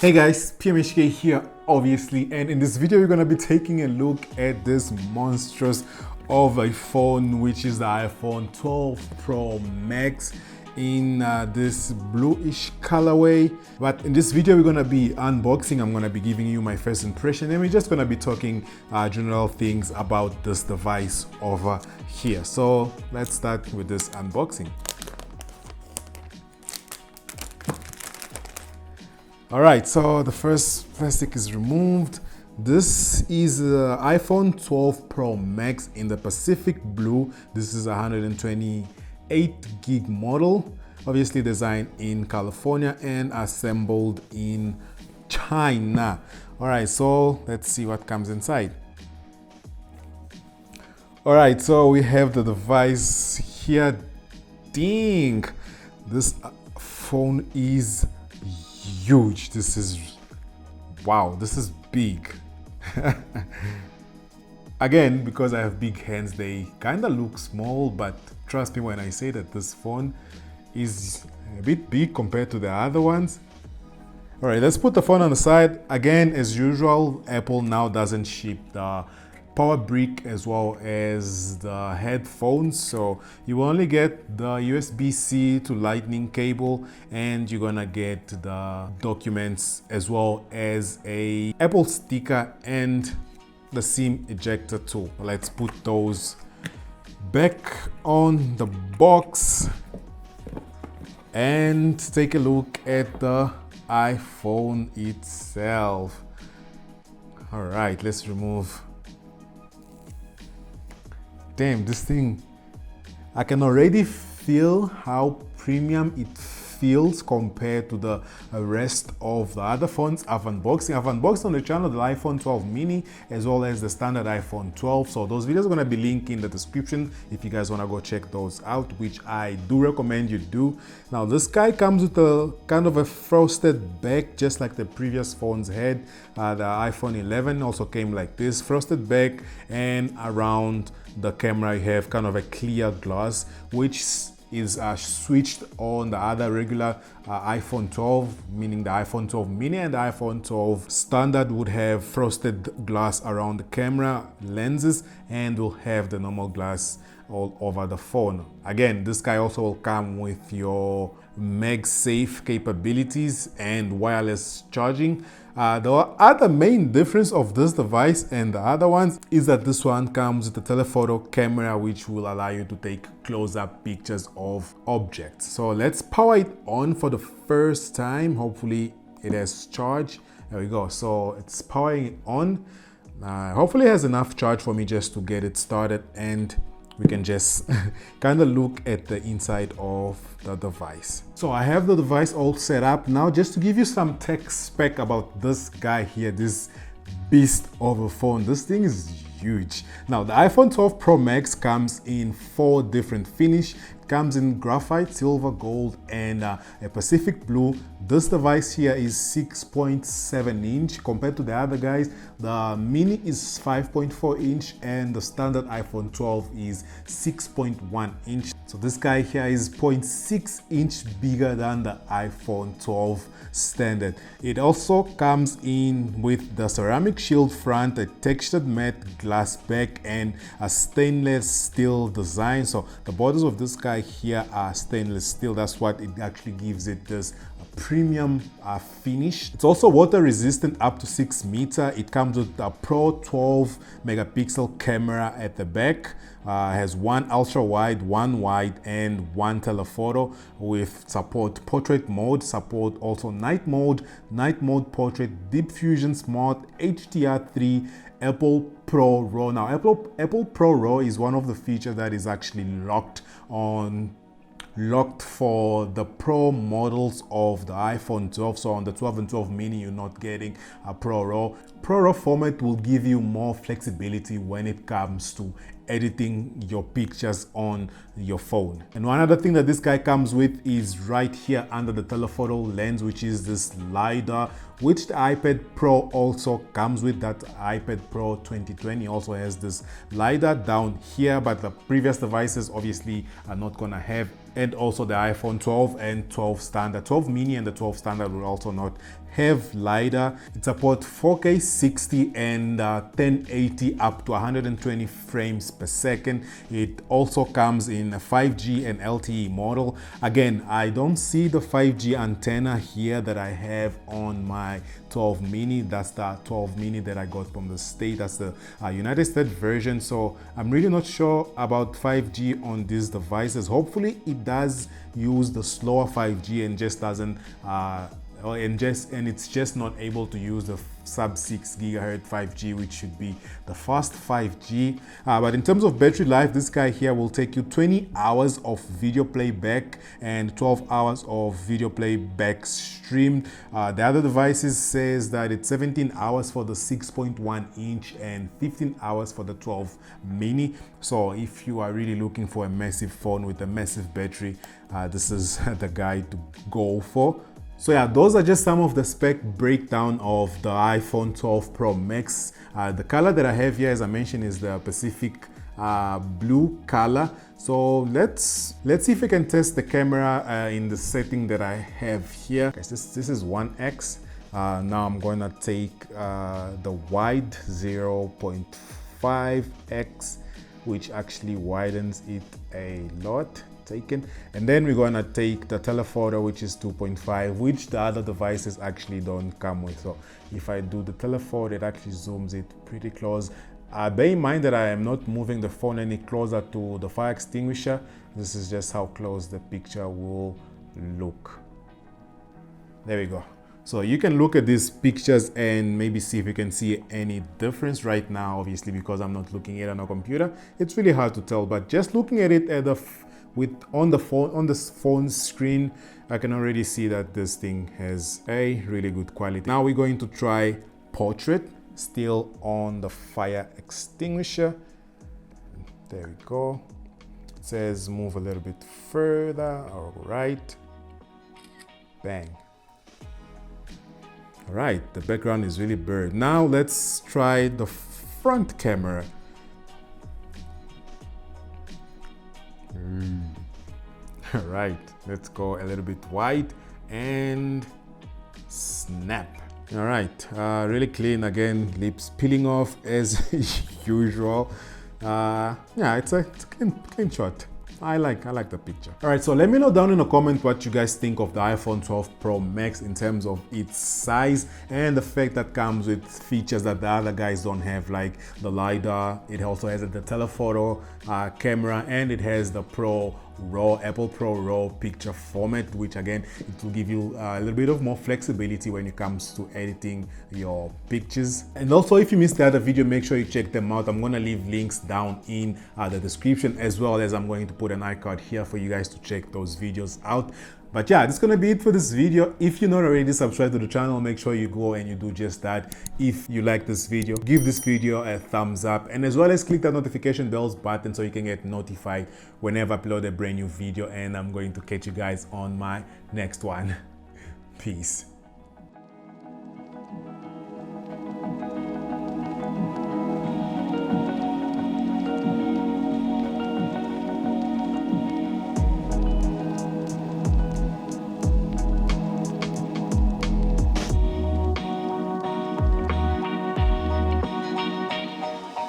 Hey guys, PMHK here obviously, and in this video we're going to be taking a look at this monstrous of a phone, which is the iPhone 12 Pro Max in this bluish colorway. But in this video we're going to be unboxing. I'm going to be giving you my first impression, and we're just going to be talking general things about this device over here. So let's start with this unboxing. All right, so the first plastic is removed. This is iPhone 12 Pro Max in the Pacific Blue. This is a 128 gig model, obviously designed in California and assembled in China. All right, so let's see what comes inside. All right, so we have the device here. Dang, this phone is huge. This is, wow, this is big. Again, because I have big hands, they kind of look small, but trust me when I say that this phone is a bit big compared to the other ones. All right, let's put the phone on the side. Again, as usual, Apple now doesn't ship the power brick as well as the headphones, so you only get the USB-C to lightning cable, and you're gonna get the documents as well as a Apple sticker and the SIM ejector tool. Let's put those back on the box and take a look at the iPhone itself. All right, let's remove. Damn, this thing, I can already feel how premium it feels compared to the rest of the other phones I've unboxed. I've unboxed on the channel the iPhone 12 mini as well as the standard iPhone 12. So those videos are going to be linked in the description if you guys want to go check those out, which I do recommend you do. Now this guy comes with a kind of a frosted back, just like the previous phones had. The iPhone 11 also came like this, frosted back, and around the camera you have kind of a clear glass, which is switched on the other regular iPhone 12, meaning the iPhone 12 mini and the iPhone 12 standard would have frosted glass around the camera lenses and will have the normal glass all over the phone. Again, this guy also will come with your MagSafe capabilities and wireless charging. The other main difference of this device and the other ones is that this one comes with a telephoto camera, which will allow you to take close-up pictures of objects. So let's power it on for the first time. Hopefully it has charge. There we go. So it's powering it on. Hopefully it has enough charge for me just to get it started, and we can just kind of look at the inside of the device. So I have the device all set up now. Just to give you some tech spec about this guy here, this beast of a phone. This thing is huge. Now the iPhone 12 Pro Max comes in 4 different finish. It comes in graphite, silver, gold, and a Pacific Blue. This device here is 6.7 inch compared to the other guys. The mini is 5.4 inch and the standard iPhone 12 is 6.1 inch. So this guy here is 0.6 inch bigger than the iPhone 12 standard. It also comes in with the ceramic shield front, a textured matte glass back, and a stainless steel design. So the borders of this guy here are stainless steel. That's what it actually gives it this premium finish. It's also water resistant up to 6 meters. It comes with a Pro 12 megapixel camera at the back. Has one ultra wide, one wide, and one telephoto with support portrait mode, support also night mode portrait, deep fusion, smart, HDR3, Apple Pro RAW. Now Apple Pro RAW is one of the features that is actually locked for the Pro models of the iPhone 12. So on the 12 and 12 mini you're not getting a Pro RAW. Pro RAW format will give you more flexibility when it comes to editing your pictures on your phone. And one other thing that this guy comes with is right here under the telephoto lens, which is this LiDAR, which the iPad Pro also comes with. That iPad Pro 2020 also has this LiDAR down here, but the previous devices obviously are not gonna have. And also the iPhone 12 and 12 standard, 12 mini and the 12 standard will also not have LiDAR. It supports 4K 60 and 1080 up to 120 frames per second. It also comes in a 5G and LTE model. Again, I don't see the 5G antenna here that I have on my 12 mini. That's the 12 mini that I got from the States. That's the United States version. So I'm really not sure about 5G on these devices. Hopefully it does use the slower 5G and just doesn't and it's just not able to use the sub 6 gigahertz 5G, which should be the fast 5G. But in terms of battery life, this guy here will take you 20 hours of video playback and 12 hours of video playback streamed. The other devices says that it's 17 hours for the 6.1 inch and 15 hours for the 12 mini. So if you are really looking for a massive phone with a massive battery, this is the guy to go for. So yeah, those are just some of the spec breakdown of the iPhone 12 Pro Max. The color that I have here, as I mentioned, is the Pacific blue color. So let's see if I can test the camera in the setting that I have here. Okay, this is 1x. Now I'm going to take the wide 0.5x, which actually widens it a lot. Taken, and then we're going to take the telephoto, which is 2.5, which the other devices actually don't come with. So if I do the telephoto, it actually zooms it pretty close. Bear in mind that I am not moving the phone any closer to the fire extinguisher. This is just how close the picture will look. There we go. So you can look at these pictures and maybe see if you can see any difference. Right now, obviously, because I'm not looking at it on a computer, it's really hard to tell, but just looking at it at the on the phone screen, I can already see that this thing has a really good quality. Now we're going to try portrait, still on the fire extinguisher. There we go. It says move a little bit further. All right. Bang. All right, the background is really blurred. Now let's try the front camera. All right, let's go a little bit wide and snap. All right, really clean again, lips peeling off as usual. Yeah, it's a clean shot. I like the picture. All right, so let me know down in the comment what you guys think of the iPhone 12 Pro Max in terms of its size and the fact that comes with features that the other guys don't have, like the LiDAR. It also has the telephoto camera, and it has the Apple Pro RAW picture format, which again, it will give you a little bit of more flexibility when it comes to editing your pictures. And also, if you missed the other video, make sure you check them out. I'm going to leave links down in the description, as well as I'm going to put an iCard here for you guys to check those videos out. But yeah, that's gonna be it for this video. If you're not already subscribed to the channel, make sure you go and you do just that. If you like this video, give this video a thumbs up, and as well as click that notification bells button so you can get notified whenever I upload a brand new video. And I'm going to catch you guys on my next one. Peace.